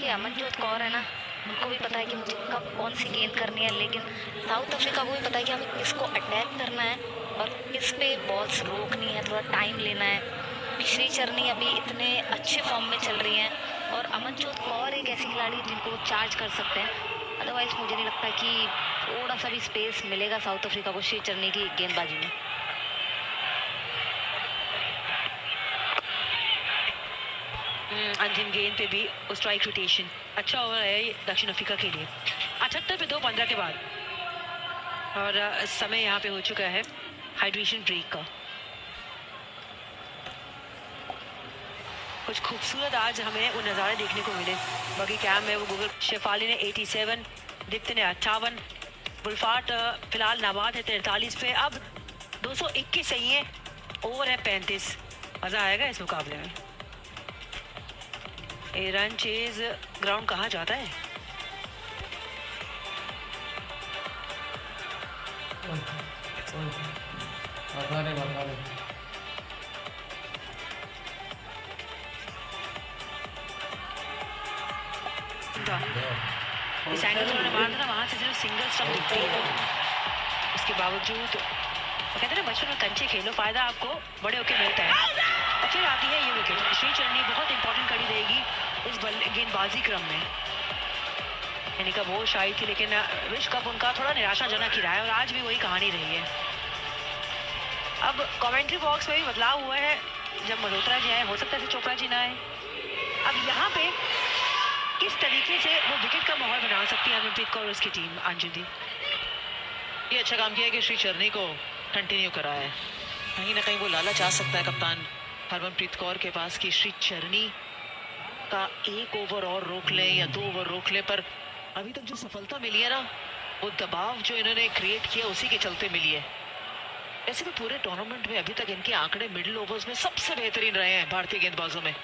देखिए अमनजोत कौर है ना, उनको भी पता है कि मुझे कब कौन सी गेंद करनी है, लेकिन साउथ अफ्रीका को भी पता है कि हमें किसको अटैक करना है और किस पे बॉल्स रोकनी है, थोड़ा टाइम लेना है। श्री चरनी अभी इतने अच्छे फॉर्म में चल रही हैं और अमनजोत कौर एक ऐसी खिलाड़ी है जिनको वो चार्ज कर सकते हैं। अदरवाइज मुझे नहीं लगता कि थोड़ा सा भी स्पेस मिलेगा साउथ अफ्रीका को श्री चरनी की गेंदबाजी में। अंतिम गेंद पे भी स्ट्राइक रोटेशन अच्छा ओवर है दक्षिण अफ्रीका के लिए। 78 पे 2-15 के बाद और समय यहाँ पे हो चुका है हाइड्रेशन ब्रेक का। कुछ खूबसूरत आज हमें वो नज़ारे देखने को मिले। बाकी कैम में वो गूगल शेफाली ने 87, दीप्ति ने 58, बुल्फाट फिलहाल नाबाद है 43 पे। अब 221 सही है, ओवर है 35। मज़ा आएगा इस मुकाबले में। रन चेज ग्राउंड कहाँ जाता है? इस एंगल से मैंने मारा था ना, वहां से सिर्फ सिंगल स्टंप दिखती है। उसके बावजूद कहते हैं ना बचपन में कंचे खेलो, फायदा आपको बड़े होके मिलता है। और फिर आती है ये विकेट। श्री चरनी बहुत इंपॉर्टेंट कड़ी देगी इस गेंदबाजी क्रम में। यानी का वो शाही थी, लेकिन विश्व कप उनका थोड़ा निराशाजनक ही रहा है और आज भी वही कहानी रही है। अब कमेंट्री बॉक्स में भी बदलाव हुआ है। जब मल्होत्रा जी आए, हो सकता है चोपड़ा जी ना आए। अब यहाँ पे किस तरीके से वो विकेट का माहौल बना सकती है हरमनप्रीत कौर और उसकी टीम? अंजू दी, ये अच्छा काम किया है कि श्री चरनी को कंटिन्यू करा है। कहीं ना कहीं वो लालच आ सकता है कप्तान हरमनप्रीत कौर के पास कि श्री चरनी का एक ओवर और रोक लें या 2 ओवर रोक लें, पर अभी तक जो सफलता मिली है ना, वो दबाव जो इन्होंने क्रिएट किया उसी के चलते मिली है। ऐसे तो पूरे टूर्नामेंट में अभी तक इनके आंकड़े मिडिल ओवर्स में सबसे बेहतरीन रहे हैं भारतीय गेंदबाजों में।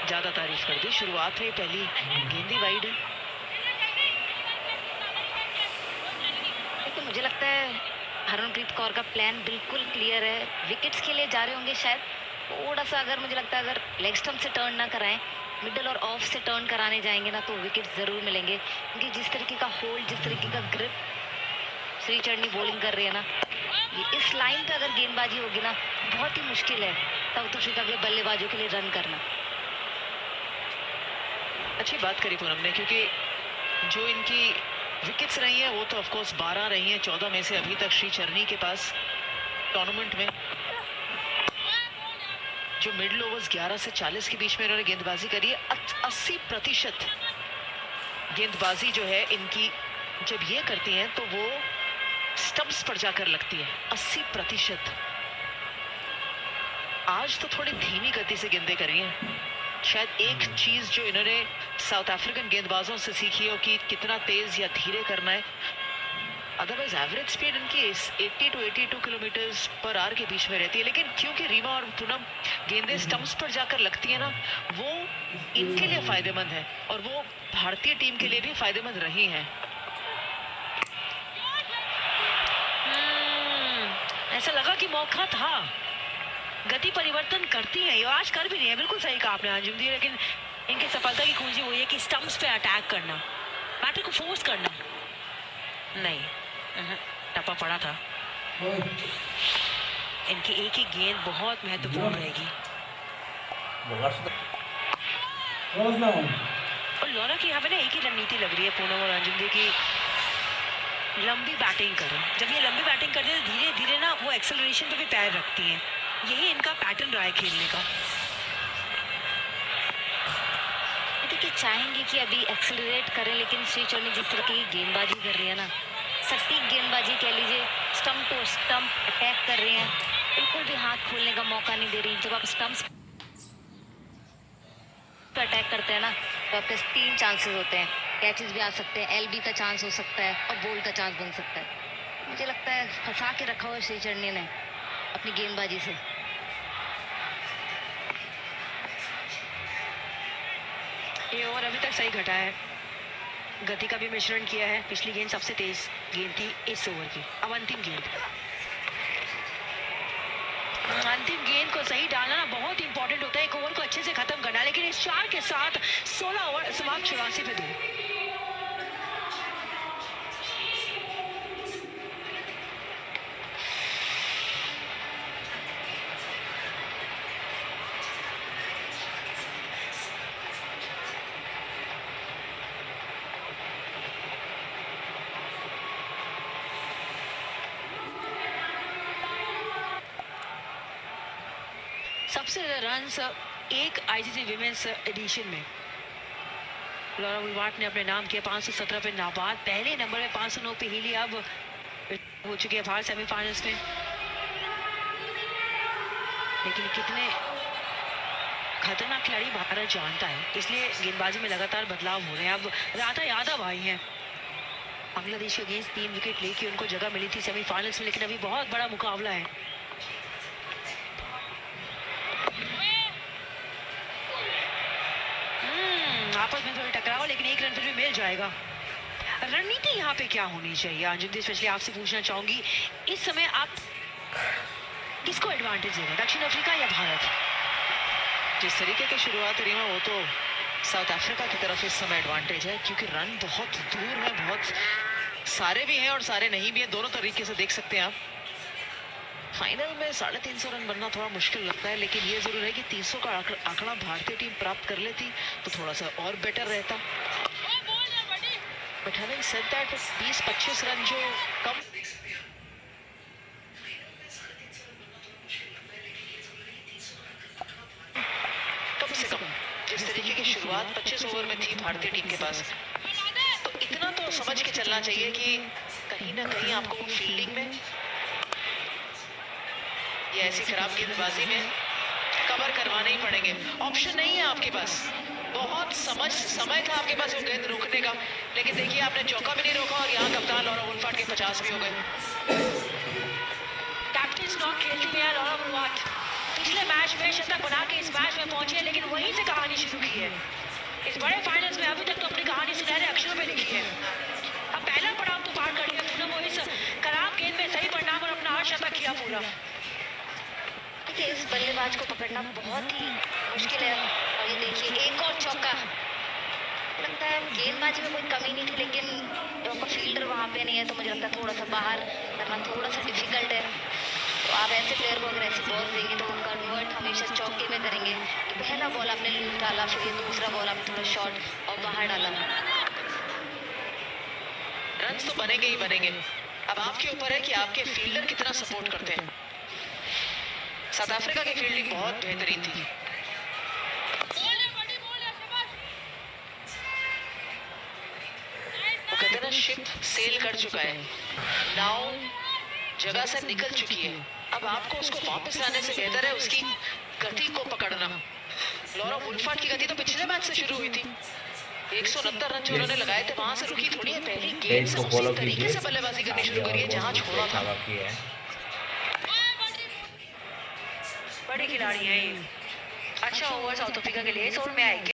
ज्यादा तारीफ कर दी। शुरुआत में पहली गेंदी वाइड है। देखिए मुझे लगता है हरमनप्रीत कौर का प्लान बिल्कुल क्लियर है। विकेट्स के लिए जा रहे होंगे शायद, थोड़ा सा अगर मुझे लगता है अगर लेग स्टंप से टर्न ना कराएं, मिडल और ऑफ से टर्न कराने जाएंगे ना, तो विकेट जरूर मिलेंगे। क्योंकि जिस तरीके का होल्ड, जिस तरीके का ग्रिप श्री चरनी बॉलिंग कर रही है ना, ये इस लाइन पे अगर गेंदबाजी होगी ना, बहुत ही मुश्किल है साउथ अफ्रीका के बल्लेबाजों के लिए रन करना। अच्छी बात करी पूनम ने, क्योंकि जो इनकी विकेट्स रही हैं वो तो ऑफकोर्स 12 रही हैं 14 में से अभी तक श्री चरनी के पास टूर्नामेंट में। जो मिडिल ओवर्स 11 से 40 के बीच में इन्होंने गेंदबाजी करी है, 80% गेंदबाजी जो है इनकी जब ये करती हैं तो वो स्टंप्स पर जाकर लगती है। 80%। आज तो थोड़ी धीमी गति से गेंदें करी हैं। शायद एक चीज जो इन्होंने साउथ अफ्रीकन गेंदबाजों से सीखी हो कि कितना तेज या धीरे करना है। अदरवाइज एवरेज स्पीड इनकी 80 to 82 किलोमीटर पर आवर के बीच में रहती है, लेकिन क्योंकि रीमा और पूनम गेंदें स्टंप्स पर जाकर लगती है ना, वो इनके लिए फायदेमंद है और वो भारतीय टीम के लिए भी फायदेमंद रही हैं। ऐसा लगा कि मौका था। गति परिवर्तन करती है, ये आज कर भी रही है। बिल्कुल सही कहा आपने अंजुम दी, लेकिन इनकी सफलता की कुंजी वही है कि स्टंप्स पे अटैक करना, बैटर को फोर्स करना नहीं। टप्पा पड़ा था। इनकी एक ही गेंद बहुत महत्वपूर्ण रहेगी। और लॉरा की यहाँ पे ना एक ही रणनीति लग रही है पूनम और अंजुम दी की लंबी बैटिंग करें। जब ये लंबी बैटिंग करते हैं धीरे धीरे ना वो एक्सेलरेशन पे भी पैर रखती हैं। यही इनका पैटर्न रहा है खेलने का। देखिए चाहेंगे कि अभी एक्सेलरेट करें, लेकिन श्री चरनी जिस तरीके की गेंदबाजी कर रही है ना, सटीक गेंदबाजी कह लीजिए, स्टंप टू स्टंप अटैक कर रही हैं, बिल्कुल भी हाथ खोलने का मौका नहीं दे रही। जब आप स्टंप्स पे अटैक करते हैं ना, तो आपके 3 चांसेस होते हैं। कैचेस भी आ सकते हैं, एलबी का चांस हो सकता है और बोल्ड का चांस बन सकता है। मुझे लगता है फंसा के रखा हुआ श्री चरनी ने अपनी गेंदबाजी से। ये ओवर अभी तक सही घटा है, गति का भी मिश्रण किया है। पिछली गेंद सबसे तेज गेंद थी इस ओवर की। अब अंतिम गेंद अंतिम गेंद को सही डालना ना बहुत इंपॉर्टेंट होता है, एक ओवर को अच्छे से खत्म करना, लेकिन इस 4 के साथ 16 ओवर समाप्त 84 पे 2। सबसे ज्यादा रन्स एक आईसीसी विमेंस एडिशन में लॉरा वुलवार्ट ने अपने नाम किया, 517 पे नाबाद, पहले नंबर में 509 पे हीली अब हो चुके हैं बाहर सेमीफाइनल्स में। लेकिन कितने खतरनाक खिलाड़ी भारत जानता है, इसलिए गेंदबाजी में लगातार बदलाव हो रहे हैं। अब राधा यादव आई हैं बांग्लादेश के अगेंस्ट, 3 विकेट लेके उनको जगह मिली थी सेमीफाइनल्स में, लेकिन अभी बहुत बड़ा मुकाबला है। आपस में थोड़ी टकराव, लेकिन एक रन फिर भी मिल जाएगा। रणनीति यहाँ पे क्या होनी चाहिए अंजुम दी, स्पेशली आपसे पूछना चाहूंगी, इस समय आप किसको एडवांटेज देंगे, दक्षिण अफ्रीका या भारत? जिस तरीके की शुरुआत रही है वो तो साउथ अफ्रीका की तरफ इस समय एडवांटेज है, क्योंकि रन बहुत दूर है, बहुत सारे भी हैं और सारे नहीं भी हैं, दोनों तरीके से देख सकते हैं आप। फाइनल में 350 रन बनना थोड़ा मुश्किल लगता है, लेकिन ये जरूर है कि 300 का आंकड़ा भारतीय टीम प्राप्त कर लेती तो थोड़ा सा और बेटर रहता। But having said that, 20-25 run जो कम से कम जिस तरीके की शुरुआत 25 ओवर में थी भारतीय टीम के पास, तो इतना तो समझ के चलना चाहिए कि कहीं ना कहीं आपको फील्डिंग में ये ऐसी खराब गेंदबाजी में कवर करवाने ही पड़ेंगे, ऑप्शन नहीं है आपके पास। बहुत समय था आपके पास वो गेंद रोकने का, लेकिन देखिए आपने चौका भी नहीं रोका और यहाँ कप्तान लॉरा वुलफार्ट के 50 भी हो गए। कैप्टन नॉक खेलती है लॉरा वुलफार्ट, पिछले मैच में शतक बना के इस मैच में पहुंचे, लेकिन वहीं से कहानी शुरू की है। इस बड़े फाइनल्स में अभी तक तो अपनी कहानी सुनहरे अक्षरों में लिखी है। अब पहला पड़ाव तो पार कर लिया पूनम, वो इस खराब गेंद में सही परिणाम और अपना अर्धशतक किया पूरा। देखिए इस बल्लेबाज को पकड़ना बहुत ही मुश्किल है, और ये देखिए एक और चौका। लगता है गेंदबाजी में कोई कमी नहीं थी, लेकिन प्रॉपर फील्डर वहाँ पे नहीं है, तो मुझे लगता है थोड़ा सा बाहर करना थोड़ा सा डिफिकल्ट है। तो आप ऐसे प्लेयर को अगर ऐसी बॉल देंगे तो वो कन्वर्ट हमेशा चौके में करेंगे। तो पहला बॉल आपने लूप डाला, फिर ये दूसरा बॉल आपने थोड़ा शॉर्ट और बाहर डाला। रन तो बनेंगे ही बनेंगे, अब आपके ऊपर है कि आपके फील्डर कितना सपोर्ट करते हैं। साउथ अफ्रीका की फील्डिंग बहुत बेहतरीन थी। वो कहते हैं ना, शिप सेल कर चुका है, नाव जगह से निकल चुकी है, अब आपको उसको वापस लाने से बेहतर है उसकी गति को पकड़ना। लॉरा वुलफार्ट की गति तो पिछले मैच से शुरू हुई थी, 169 रन जो उन्होंने लगाए थे वहां से रुकी थोड़ी है, पहली गेंद से उसी तरीके से बल्लेबाजी करनी शुरू करी है जहां छोड़ा था। बड़े खिलाड़ी हैं, अच्छा ओवर साउथ अफ्रीका के लिए इस ओवर में आएगी।